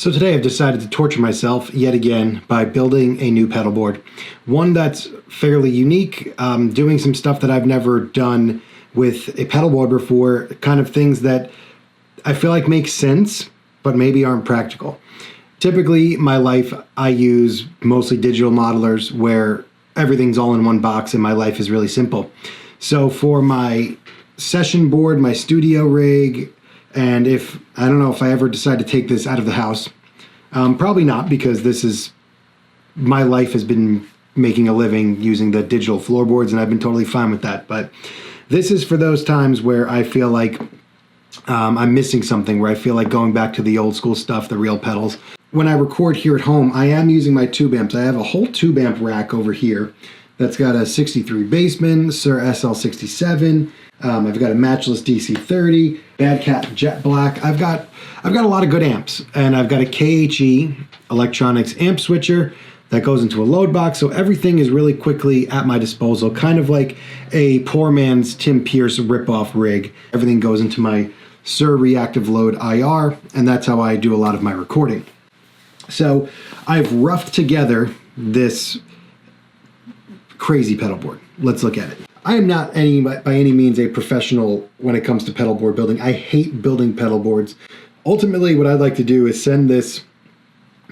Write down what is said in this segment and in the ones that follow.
So today I've decided to torture myself yet again by building a new pedal board. One that's fairly unique, doing some stuff that I've never done with a pedal board before, kind of things that I feel like make sense, but maybe aren't practical. Typically, my life, I use mostly digital modelers where everything's all in one box and my life is really simple. So for my session board, my studio rig, and I don't know if I ever decide to take this out of the house, probably not, because my life has been making a living using the digital floorboards and I've been totally fine with that. But this is for those times where I feel like I'm missing something, where I feel like going back to the old school stuff, the real pedals. When I record here at home, I am using my tube amps. I have a whole tube amp rack over here that's got a 63 Bassman, Sir SL67. I've got a matchless DC30, Bad Cat Jet Black. I've got a lot of good amps, and I've got a KHE electronics amp switcher that goes into a load box, so everything is really quickly at my disposal, kind of like a poor man's Tim Pierce ripoff rig. Everything goes into my Sir Reactive Load IR, and that's how I do a lot of my recording. So I've roughed together this crazy pedal board. Let's look at it. I am not by any means a professional when it comes to pedal board building. I hate building pedal boards. Ultimately, what I'd like to do is send this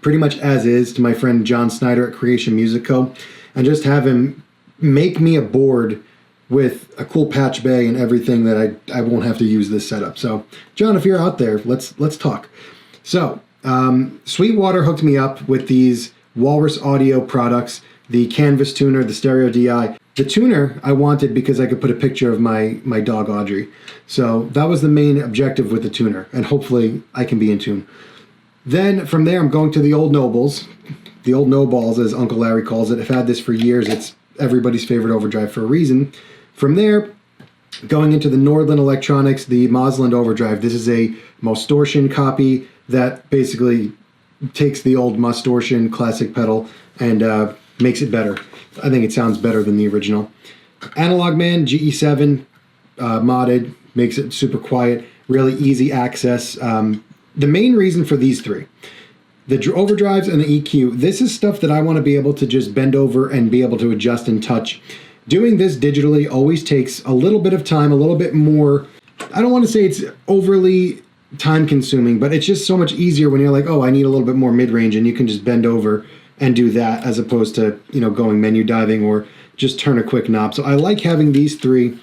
pretty much as is to my friend John Snyder at Creation Music Co. and just have him make me a board with a cool patch bay and everything that I won't have to use this setup. So John, if you're out there, let's talk. So Sweetwater hooked me up with these Walrus audio products, the Canvas tuner, the Stereo DI. The tuner I wanted because I could put a picture of my dog Audrey. So that was the main objective with the tuner, and hopefully I can be in tune. Then from there I'm going to the old Nobles, the old no balls as Uncle Larry calls it. I've had this for years. It's everybody's favorite overdrive for a reason. From there, going into the Nordland Electronics, the Mosland overdrive. This is a Mostortion copy that basically takes the old Mostortion classic pedal and makes it better. I think it sounds better than the original. Analog Man GE7 modded, makes it super quiet, really easy access. The main reason for these three, the overdrives and the EQ, this is stuff that I want to be able to just bend over and be able to adjust and touch. Doing this digitally always takes a little bit of time, a little bit more. I don't want to say it's overly time consuming, but it's just so much easier when you're like, oh, I need a little bit more mid-range, and you can just bend over and do that as opposed to, going menu diving or just turn a quick knob. So I like having these three,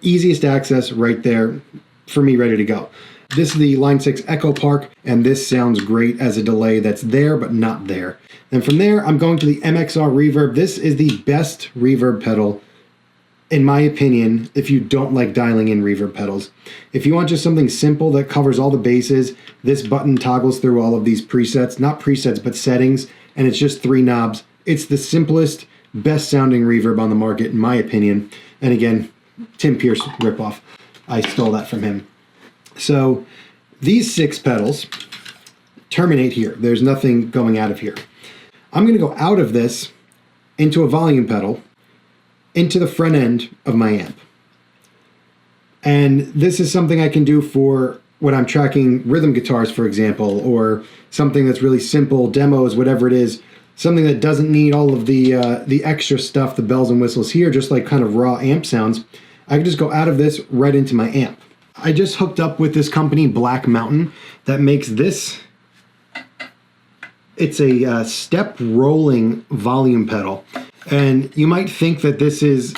easiest access right there for me, ready to go. This is the Line 6 Echo Park, and this sounds great as a delay that's there but not there. And from there, I'm going to the MXR Reverb. This is the best reverb pedal, in my opinion, if you don't like dialing in reverb pedals. If you want just something simple that covers all the bases, this button toggles through all of these presets, not presets, but settings, and it's just three knobs. It's the simplest, best sounding reverb on the market, in my opinion. And again, Tim Pierce ripoff. I stole that from him. So these 6 pedals terminate here. There's nothing going out of here. I'm going to go out of this into a volume pedal into the front end of my amp. And this is something I can do for when I'm tracking rhythm guitars, for example, or something that's really simple, demos, whatever it is, something that doesn't need all of the extra stuff, the bells and whistles here, just like kind of raw amp sounds. I can just go out of this right into my amp. I just hooked up with this company, Black Mountain, that makes this. It's a step rolling volume pedal. And you might think that this is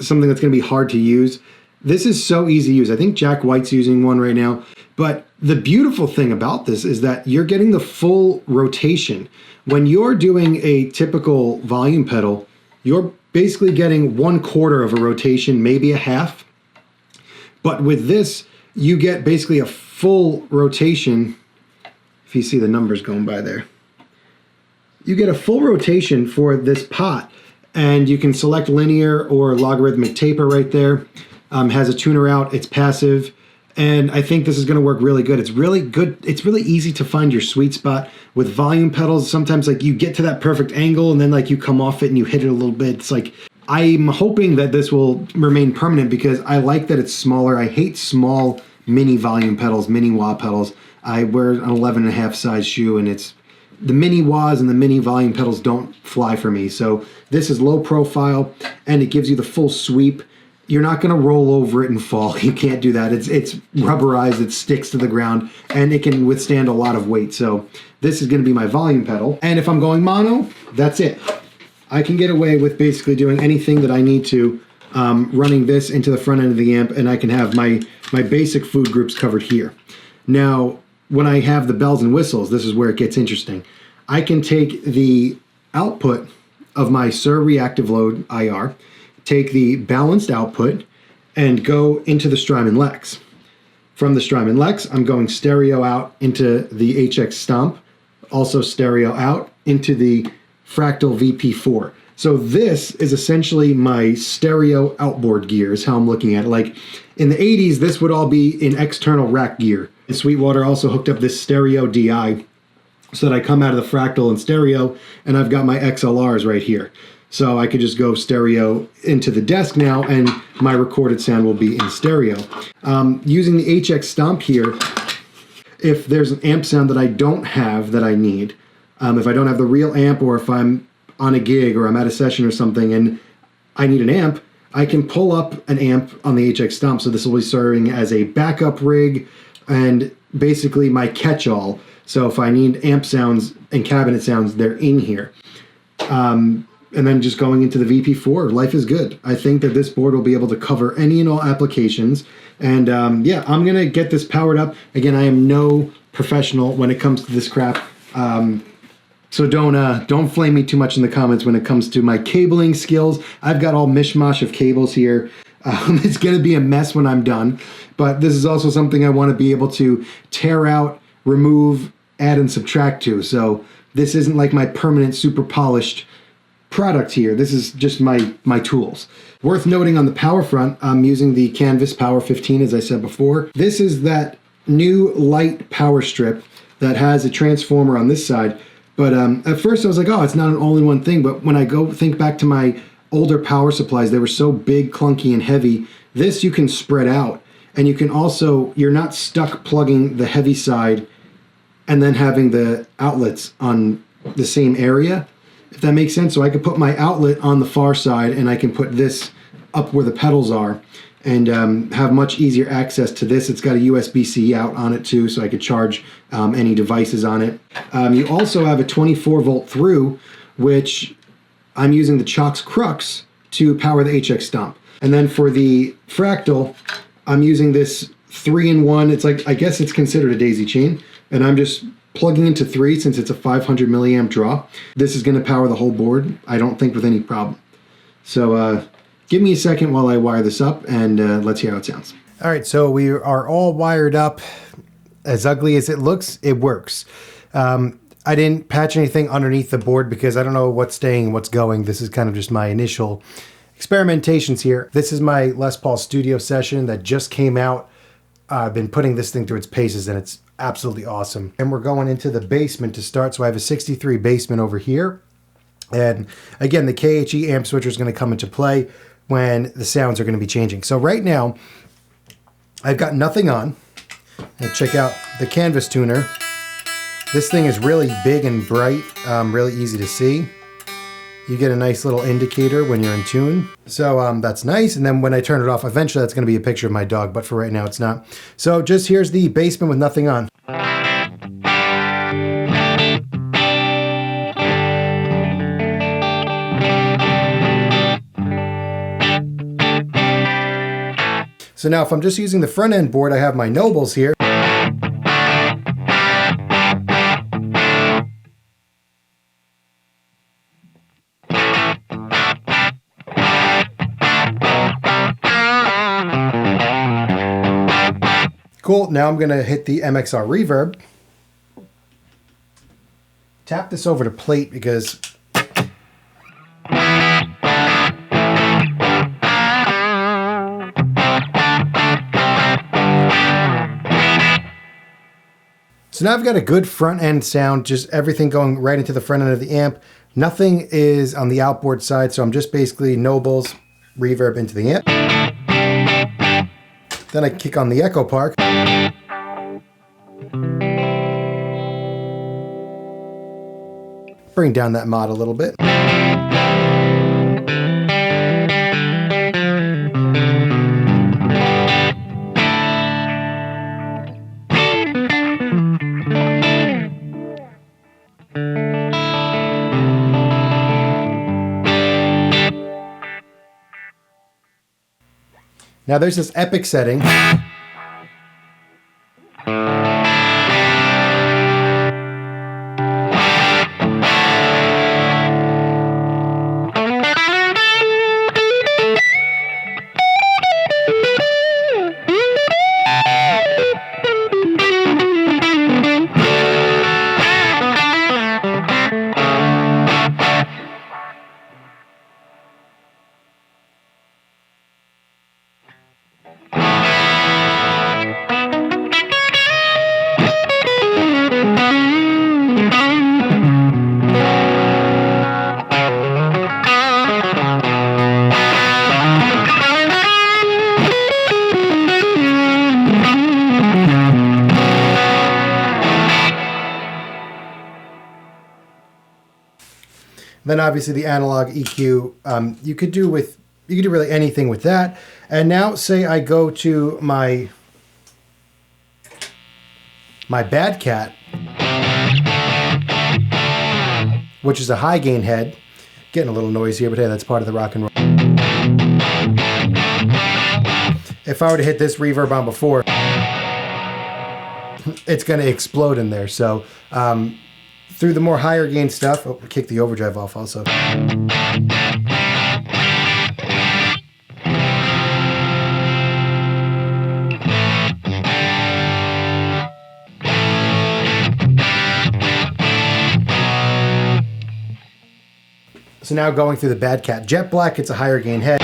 something that's going to be hard to use. This is so easy to use. I think Jack White's using one right now. But the beautiful thing about this is that you're getting the full rotation. When you're doing a typical volume pedal, you're basically getting 1/4 of a rotation, maybe a half. But with this, you get basically a full rotation. If you see the numbers going by there, you get a full rotation for this pot, and you can select linear or logarithmic taper right there. Has a tuner out, it's passive, and I think this is going to work really good. It's really good. It's really easy to find your sweet spot with volume pedals. Sometimes like you get to that perfect angle and then like you come off it and you hit it a little bit. It's like, I'm hoping that this will remain permanent because I like that it's smaller. I hate small mini volume pedals, mini wah pedals. I wear an 11.5 size shoe, and it's the mini wahs and the mini volume pedals don't fly for me. So this is low profile, and it gives you the full sweep. You're not going to roll over it and fall. You can't do that. It's rubberized. It sticks to the ground, and it can withstand a lot of weight. So this is going to be my volume pedal. And if I'm going mono, that's it. I can get away with basically doing anything that I need to, running this into the front end of the amp, and I can have my basic food groups covered here. Now, when I have the bells and whistles, this is where it gets interesting. I can take the output of my SIR reactive load IR, take the balanced output, and go into the Strymon Lex. From the Strymon Lex, I'm going stereo out into the HX Stomp, also stereo out into the Fractal VP4. So this is essentially my stereo outboard gear is how I'm looking at it. Like in the 80s, this would all be in external rack gear. And Sweetwater also hooked up this stereo DI so that I come out of the Fractal in stereo, and I've got my XLRs right here. So I could just go stereo into the desk now, and my recorded sound will be in stereo. Using the HX Stomp here, if there's an amp sound that I don't have that I need, if I don't have the real amp, or if I'm on a gig or I'm at a session or something and I need an amp, I can pull up an amp on the HX Stomp. So this will be serving as a backup rig and basically my catch-all. So if I need amp sounds and cabinet sounds, they're in here. And then just going into the VP4, life is good. I think that this board will be able to cover any and all applications. And yeah, I'm gonna get this powered up. Again, I am no professional when it comes to this crap. So don't flame me too much in the comments when it comes to my cabling skills. I've got all mishmash of cables here. It's gonna be a mess when I'm done. But this is also something I wanna be able to tear out, remove, add and subtract to. So this isn't like my permanent super polished product here. This is just my tools. Worth noting on the power front, I'm using the Canvas Power 15 as I said before. This is that new light power strip that has a transformer on this side. But at first I was like, oh, it's not an all-in-one thing. But when I go think back to my older power supplies, they were so big, clunky, and heavy. This you can spread out. And you can also, you're not stuck plugging the heavy side and then having the outlets on the same area, if that makes sense. So I could put my outlet on the far side and I can put this up where the pedals are and have much easier access to this. It's got a USB-C out on it too, so I could charge any devices on it. You also have a 24 volt through, which I'm using the Chox Crux to power the HX Stomp. And then for the Fractal, I'm using this 3-in-1. It's like, I guess it's considered a daisy chain, and I'm just plugging into 3 since it's a 500 milliamp draw. This is going to power the whole board, I don't think, with any problem. So give me a second while I wire this up, and let's hear how it sounds. All right, so we are all wired up. As ugly as it looks, it works. I didn't patch anything underneath the board because I don't know what's staying and what's going. This is kind of just my initial experimentations here. This is my Les Paul studio session that just came out. I've been putting this thing through its paces and it's absolutely awesome. And we're going into the basement to start. So I have a 63 basement over here. And again, the KHE amp switcher is going to come into play when the sounds are going to be changing. So right now, I've got nothing on. And check out the Canvas tuner. This thing is really big and bright, really easy to see. You get a nice little indicator when you're in tune. So that's nice. And then when I turn it off, eventually that's going to be a picture of my dog, but for right now it's not. So just here's the basement with nothing on. So now if I'm just using the front end board, I have my Nobles here. Cool, now I'm gonna hit the MXR reverb. Tap this over to plate because so now I've got a good front end sound, just everything going right into the front end of the amp. Nothing is on the outboard side, so I'm just basically Nobles reverb into the amp. Then I kick on the Echo Park. bring down that mod a little bit. Now there's this epic setting. Then obviously the analog EQ, you could do really anything with that. And now say I go to my Bad Cat, which is a high gain head. Getting a little noise here, but hey, that's part of the rock and roll. If I were to hit this reverb on before, it's going to explode in there. So through the more higher gain stuff, oh, kick the overdrive off also. So now going through the Bad Cat Jet Black, it's a higher gain head.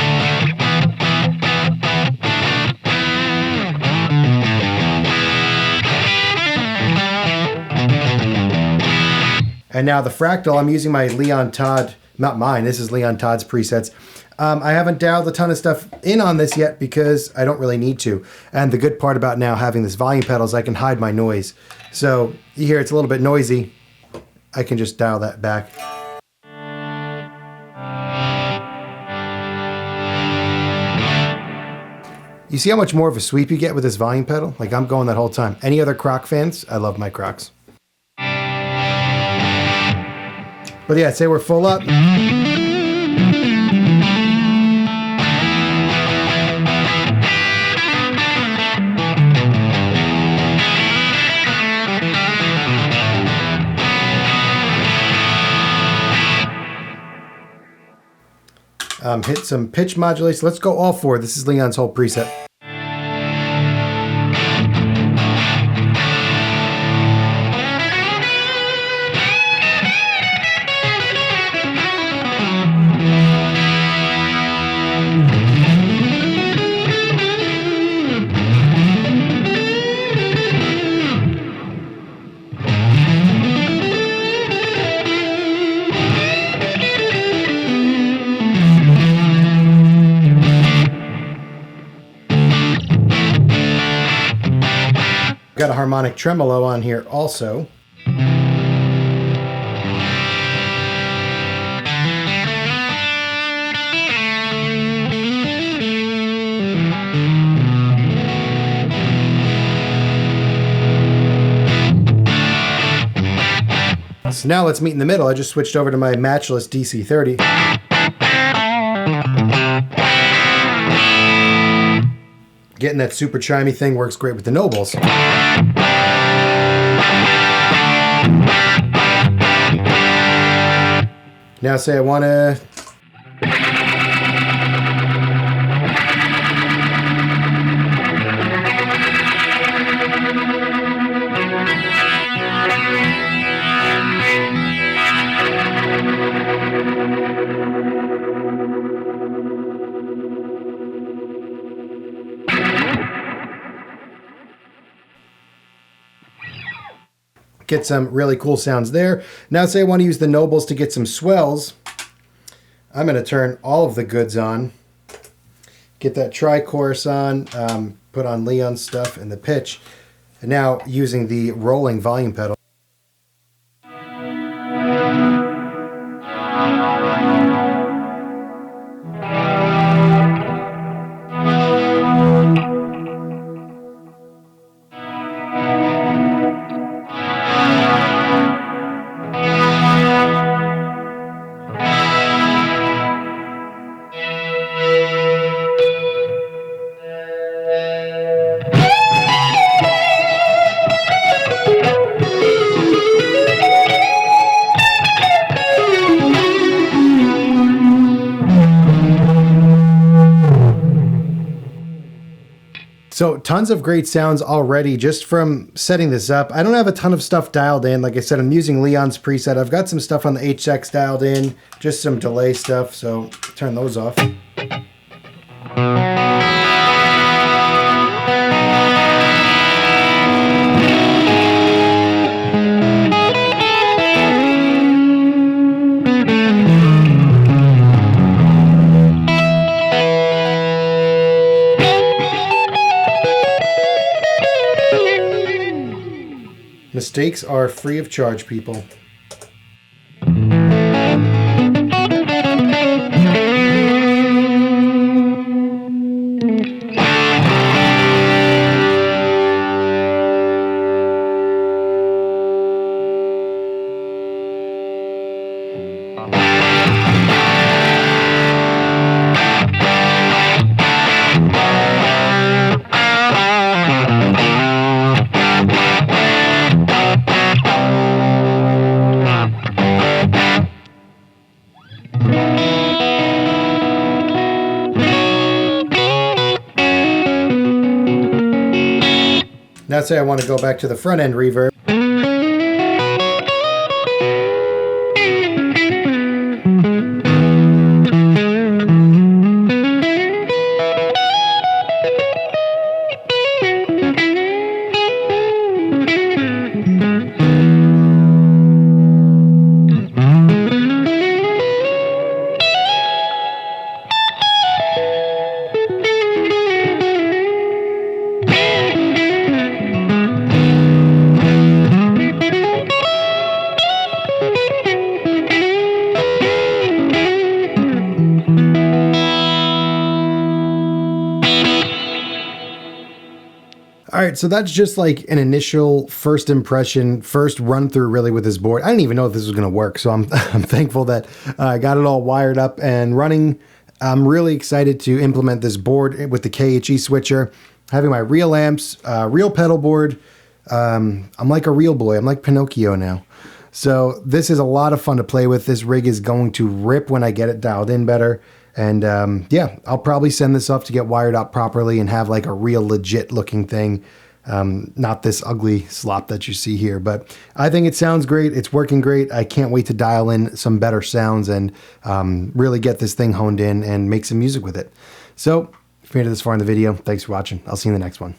And now the Fractal, I'm using my Leon Todd, not mine, this is Leon Todd's presets. I haven't dialed a ton of stuff in on this yet because I don't really need to. And the good part about now having this volume pedal is I can hide my noise. So you hear it's a little bit noisy, I can just dial that back. You see how much more of a sweep you get with this volume pedal? Like I'm going that whole time. Any other Croc fans? I love my Crocs. But yeah, say we're full up. Hit some pitch modulation. Let's go all four. This is Leon's whole preset. Got a harmonic tremolo on here also. So now let's meet in the middle. I just switched over to my matchless DC30. Getting that super chimey thing works great with the Nobles. Now say I want to... get some really cool sounds there. Now say I want to use the Nobles to get some swells. I'm going to turn all of the goods on. Get that tri-chorus on, put on Leon's stuff and the pitch. And now using the rolling volume pedal. So tons of great sounds already just from setting this up. I don't have a ton of stuff dialed in. Like I said, I'm using Leon's preset. I've got some stuff on the HX dialed in, just some delay stuff. So turn those off. Mistakes are free of charge, people. Now say I want to go back to the front end reverb. All right, so that's just like an initial first impression, first run through really with this board. I didn't even know if this was going to work, so I'm thankful that I got it all wired up and running. I'm really excited to implement this board with the KHE switcher, having my real amps, real pedal board. I'm like a real boy. I'm like Pinocchio now. So this is a lot of fun to play with. This rig is going to rip when I get it dialed in better. And yeah, I'll probably send this off to get wired up properly and have like a real legit looking thing. Not this ugly slop that you see here, but I think it sounds great. It's working great. I can't wait to dial in some better sounds and really get this thing honed in and make some music with it. So if you made it this far in the video, thanks for watching. I'll see you in the next one.